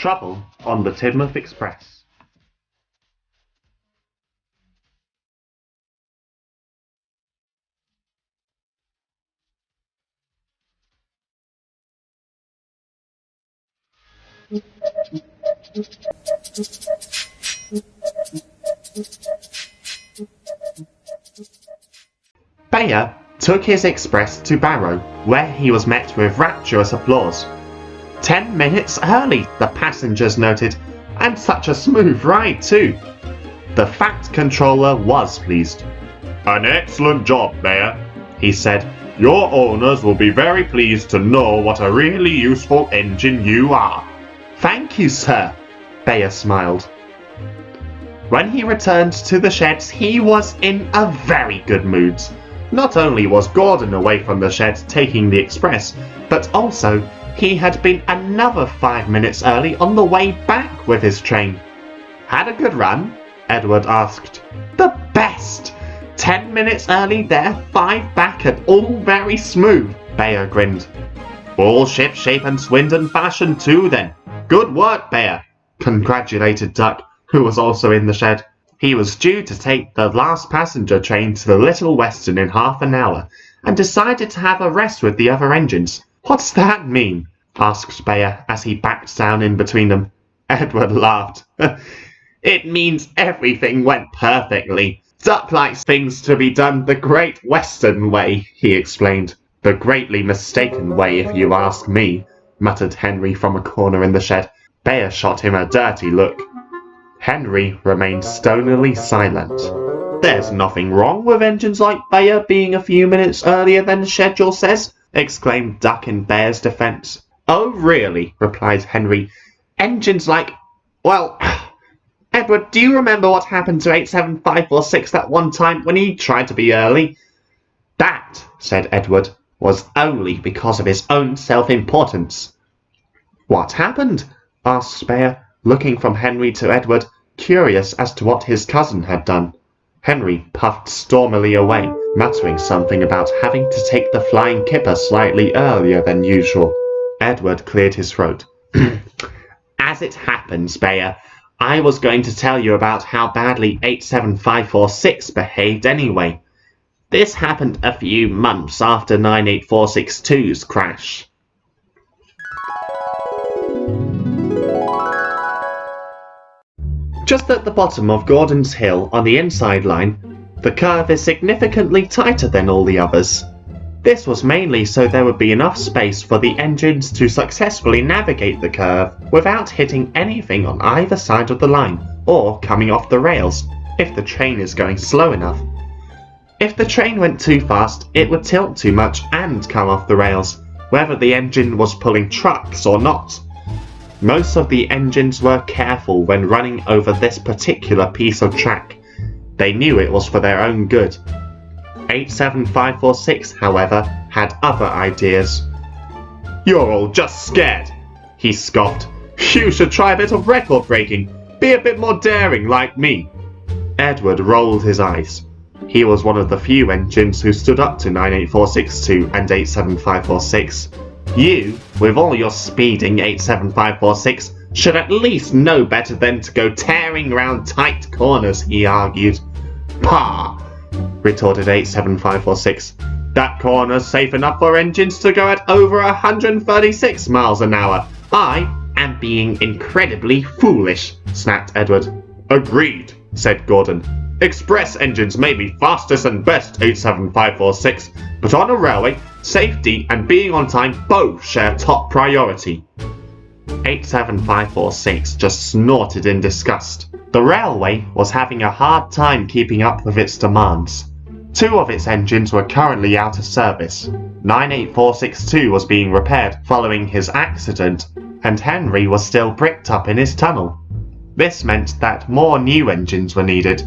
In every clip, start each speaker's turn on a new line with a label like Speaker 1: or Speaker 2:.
Speaker 1: Trouble on the Tidmouth Express. Beyer took his express to Barrow, where he was met with rapturous applause. 10 minutes early, the passengers noted, and such a smooth ride too. The Fat Controller was pleased. "An excellent job, Beyer," he said. "Your owners will be very pleased to know what a really useful engine you are." "Thank you, sir," Beyer smiled. When he returned to the sheds, he was in a very good mood. Not only was Gordon away from the shed taking the express, but also he had been another 5 minutes early on the way back with his train. "Had a good run?" Edward asked. "The best! 10 minutes early there, 5 back, and all very smooth," Beyer grinned. "All ship-shape and Swindon fashion too then. Good work, Beyer," congratulated Duck, who was also in the shed. He was due to take the last passenger train to the Little Western in half an hour, and decided to have a rest with the other engines. "What's that mean?" asked Beyer as he backed down in between them. Edward laughed. "It means everything went perfectly. Duck likes things to be done the Great Western way," he explained. "The greatly mistaken way, if you ask me," muttered Henry from a corner in the shed. Beyer shot him a dirty look. Henry remained stonily silent. "There's nothing wrong with engines like Beyer being a few minutes earlier than the schedule says," exclaimed Duck in Beyer's defence. "Oh, really?" replied Henry. "Engines like... well... Edward, do you remember what happened to 87546 that one time when he tried to be early?" "That," said Edward, "was only because of his own self-importance." "What happened?" asked Beyer, looking from Henry to Edward, curious as to what his cousin had done. Henry puffed stormily away, muttering something about having to take the Flying Kipper slightly earlier than usual. Edward cleared his throat. "As it happens, Beyer, I was going to tell you about how badly 87546 behaved anyway. This happened a few months after 98462's crash." Just at the bottom of Gordon's Hill on the inside line, the curve is significantly tighter than all the others. This was mainly so there would be enough space for the engines to successfully navigate the curve without hitting anything on either side of the line or coming off the rails if the train is going slow enough. If the train went too fast, it would tilt too much and come off the rails, whether the engine was pulling trucks or not. Most of the engines were careful when running over this particular piece of track. They knew it was for their own good. 87546, however, had other ideas. "You're all just scared," he scoffed. "You should try a bit of record breaking. Be a bit more daring like me." Edward rolled his eyes. He was one of the few engines who stood up to 98462 and 87546. "You, with all your speeding 87546, should at least know better than to go tearing round tight corners," he argued. "Pah!" retorted 87546. "That corner's safe enough for engines to go at over 136 miles an hour. I am being incredibly foolish," snapped Edward. "Agreed," said Gordon. "Express engines may be fastest and best, 87546, but on a railway, safety and being on time both share top priority." 87546 just snorted in disgust. The railway was having a hard time keeping up with its demands. 2 of its engines were currently out of service. 98462 was being repaired following his accident, and Henry was still bricked up in his tunnel. This meant that more new engines were needed.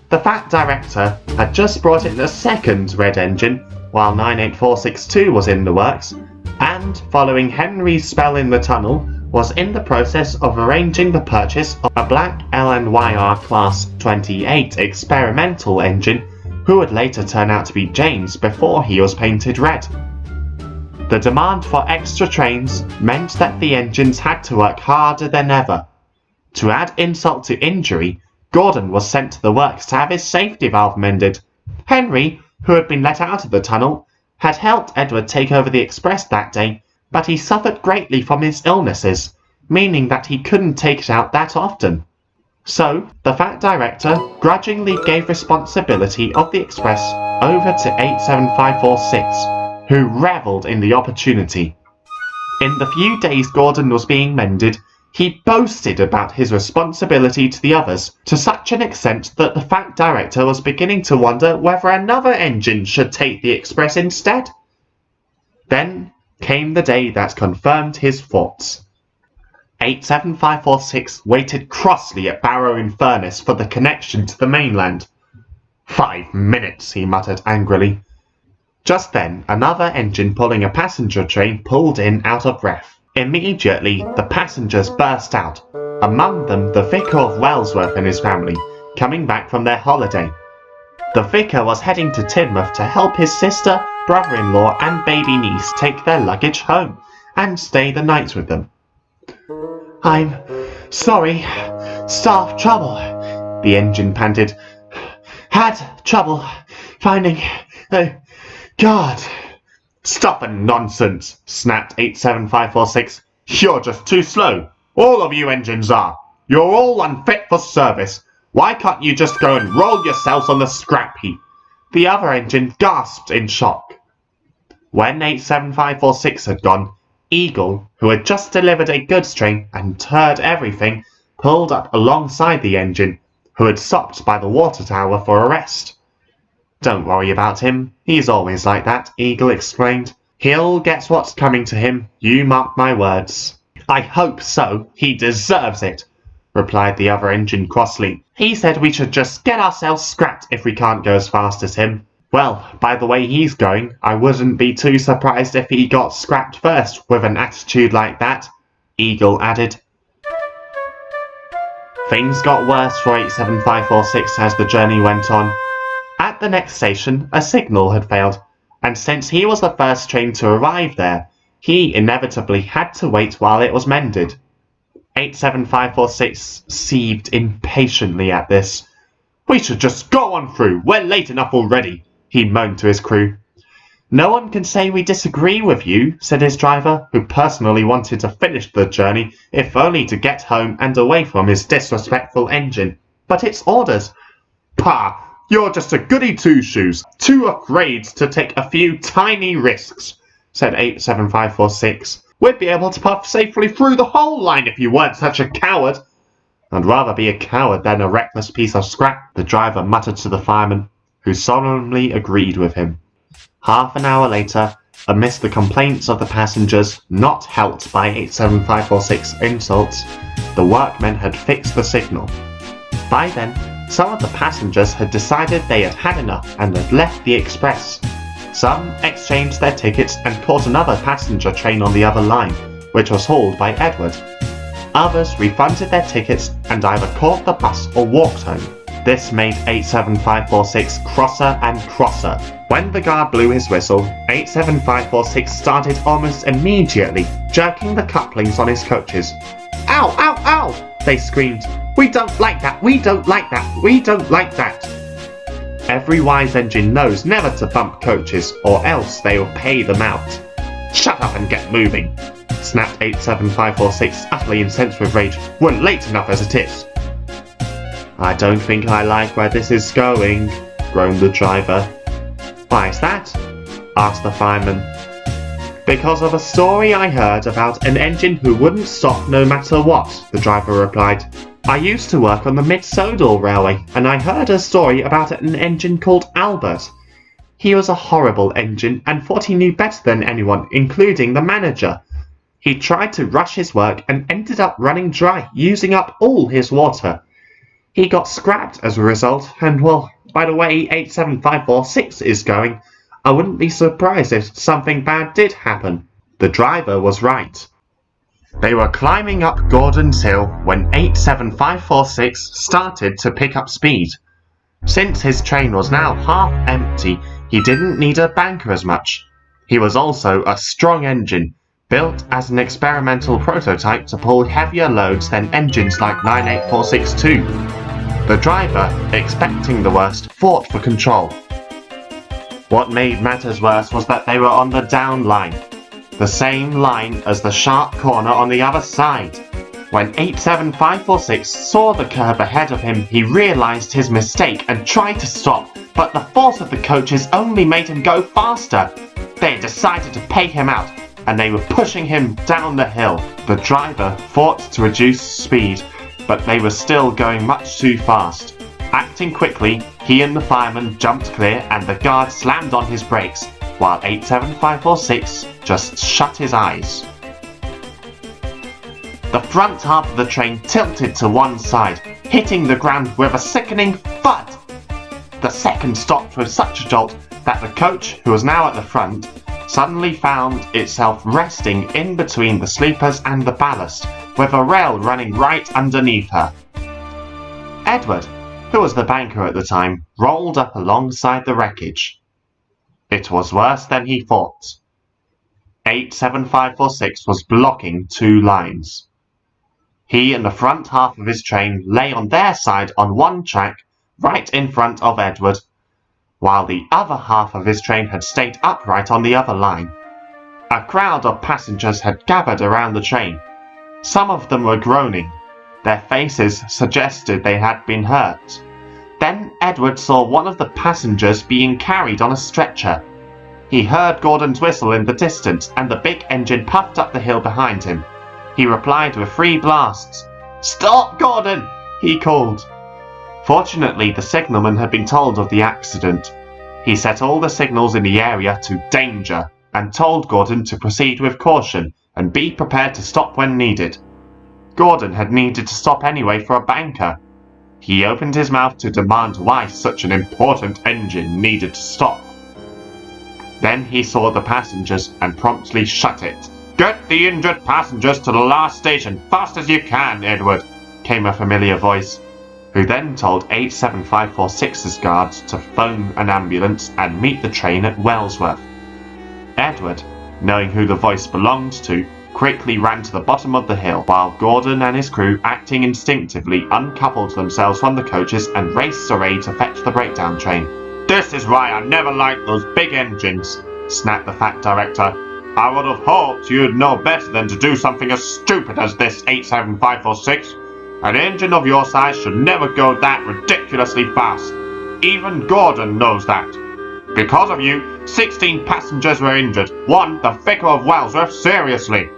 Speaker 1: The Fat Director had just brought in a second red engine while 98462 was in the works, and following Henry's spell in the tunnel, was in the process of arranging the purchase of a black LNYR Class 28 experimental engine who would later turn out to be James before he was painted red. The demand for extra trains meant that the engines had to work harder than ever. To add insult to injury, Gordon was sent to the works to have his safety valve mended. Henry, who had been let out of the tunnel, had helped Edward take over the express that day, but he suffered greatly from his illnesses, meaning that he couldn't take it out that often. So, the fat director grudgingly gave responsibility of the express over to 87546, who revelled in the opportunity. In the few days Gordon was being mended, he boasted about his responsibility to the others to such an extent that the fat director was beginning to wonder whether another engine should take the express instead. Then came the day that confirmed his thoughts. 87546 waited crossly at Barrow in Furness for the connection to the mainland. 5 minutes, he muttered angrily. Just then, another engine pulling a passenger train pulled in out of breath. Immediately, the passengers burst out, among them the Vicar of Wellsworth and his family, coming back from their holiday. The vicar was heading to Tidmouth to help his sister, brother-in-law and baby niece take their luggage home and stay the night with them. "I'm sorry, staff trouble," the engine panted. "Had trouble finding the guard." "Stuffin' nonsense," snapped 87546. "You're just too slow. All of you engines are. You're all unfit for service. Why can't you just go and roll yourselves on the scrap heap?" The other engine gasped in shock. When 87546 had gone, Eagle, who had just delivered a goods train and heard everything, pulled up alongside the engine, who had stopped by the water tower for a rest. "Don't worry about him. He's always like that," Eagle explained. "He'll get what's coming to him, you mark my words." "I hope so. He deserves it," replied the other engine crossly. "He said we should just get ourselves scrapped if we can't go as fast as him." "Well, by the way he's going, I wouldn't be too surprised if he got scrapped first with an attitude like that," Eagle added. Things got worse for 87546 as the journey went on. At the next station, a signal had failed, and since he was the first train to arrive there, he inevitably had to wait while it was mended. 87546 seethed impatiently at this. "We should just go on through. We're late enough already," he moaned to his crew. "No one can say we disagree with you," said his driver, who personally wanted to finish the journey, if only to get home and away from his disrespectful engine. "But it's orders." "Pah! You're just a goody two-shoes, too afraid to take a few tiny risks," said 87546. "We'd be able to puff safely through the whole line if you weren't such a coward." "I'd rather be a coward than a reckless piece of scrap," the driver muttered to the fireman, who solemnly agreed with him. Half an hour later, amidst the complaints of the passengers, not helped by 87546 insults, the workmen had fixed the signal. By then, some of the passengers had decided they had had enough and had left the express. Some exchanged their tickets and caught another passenger train on the other line, which was hauled by Edward. Others refunded their tickets and either caught the bus or walked home. This made 87546 crosser and crosser. When the guard blew his whistle, 87546 started almost immediately, jerking the couplings on his coaches. "Ow, ow, ow!" they screamed. "We don't like that! We don't like that! We don't like that!" Every wise engine knows never to bump coaches, or else they will pay them out. "Shut up and get moving!" snapped 87546, utterly incensed with rage. "We're late enough as it is." "I don't think I like where this is going," groaned the driver. "Why is that?" asked the fireman. "Because of a story I heard about an engine who wouldn't stop no matter what," the driver replied. "I used to work on the Mid-Sodal Railway, and I heard a story about an engine called Albert. He was a horrible engine and thought he knew better than anyone, including the manager. He tried to rush his work and ended up running dry, using up all his water. He got scrapped as a result, and well, by the way 87546 is going, I wouldn't be surprised if something bad did happen." The driver was right. They were climbing up Gordon's Hill when 87546 started to pick up speed. Since his train was now half empty, he didn't need a banker as much. He was also a strong engine, built as an experimental prototype to pull heavier loads than engines like 98462. The driver, expecting the worst, fought for control. What made matters worse was that they were on the down line, the same line as the sharp corner on the other side. When 87546 saw the curb ahead of him, he realised his mistake and tried to stop, but the force of the coaches only made him go faster. They had decided to pay him out, and they were pushing him down the hill. The driver fought to reduce speed, but they were still going much too fast. Acting quickly, he and the fireman jumped clear and the guard slammed on his brakes, while 87546 just shut his eyes. The front half of the train tilted to one side, hitting the ground with a sickening thud. The second stopped with such a jolt that the coach, who was now at the front, suddenly found itself resting in between the sleepers and the ballast, with a rail running right underneath her. Edward, who was the banker at the time, rolled up alongside the wreckage. It was worse than he thought. 87546 was blocking two lines. He and the front half of his train lay on their side on one track, right in front of Edward, while the other half of his train had stayed upright on the other line. A crowd of passengers had gathered around the train. Some of them were groaning. Their faces suggested they had been hurt. Then Edward saw one of the passengers being carried on a stretcher. He heard Gordon's whistle in the distance, and the big engine puffed up the hill behind him. He replied with 3 blasts. "Stop, Gordon!" he called. Fortunately, the signalman had been told of the accident. He set all the signals in the area to danger and told Gordon to proceed with caution and be prepared to stop when needed. Gordon had needed to stop anyway for a banker. He opened his mouth to demand why such an important engine needed to stop. Then he saw the passengers and promptly shut it. "Get the injured passengers to the last station, fast as you can, Edward," came a familiar voice, who then told 87546's guards to phone an ambulance and meet the train at Wellsworth. Edward, knowing who the voice belonged to, quickly ran to the bottom of the hill, while Gordon and his crew, acting instinctively, uncoupled themselves from the coaches and raced away to fetch the breakdown train. "This is why I never liked those big engines," snapped the Fat Director. "I would have hoped you'd know better than to do something as stupid as this, 87546. An engine of your size should never go that ridiculously fast. Even Gordon knows that. Because of you, 16 passengers were injured. One, the Vicar of Wellsworth, seriously."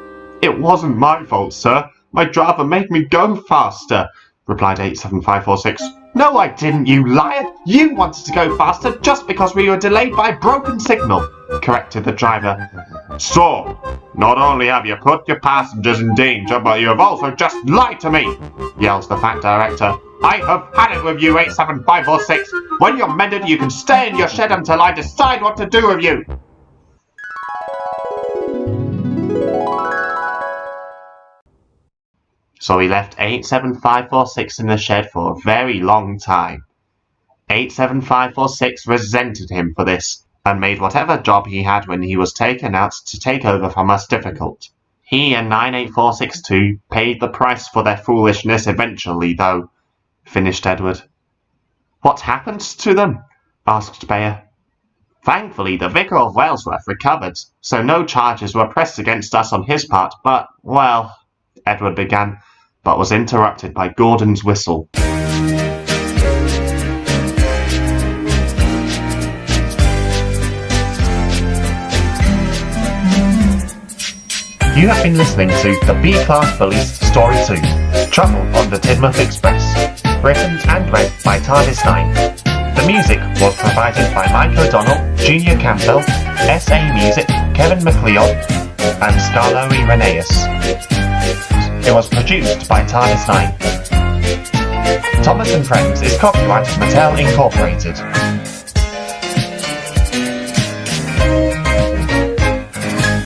Speaker 1: "It wasn't my fault, sir. My driver made me go faster," replied 87546. "No, I didn't, you liar! You wanted to go faster just because we were delayed by a broken signal," corrected the driver. "So, not only have you put your passengers in danger, but you have also just lied to me," yells the Fat Director. "I have had it with you, 87546. When you're mended, you can stay in your shed until I decide what to do with you." So he left 87546 in the shed for a very long time. 87546 resented him for this, and made whatever job he had when he was taken out to take over from us difficult. He and 98462 paid the price for their foolishness eventually, though, finished Edward. "What happened to them?" asked Beyer. "Thankfully, the Vicar of Wellsworth recovered, so no charges were pressed against us on his part, but, well," Edward began, but was interrupted by Gordon's whistle. You have been listening to the B-Class Bullies Story 2, Trouble on the Tidmouth Express, written and read by TARDIS 9. The music was provided by Mike O'Donnell, Junior Campbell, S.A. Music, Kevin McLeod, and Scarlo Irenaeus. It was produced by TARDIS 9. Thomas and Friends is copyright Mattel Incorporated.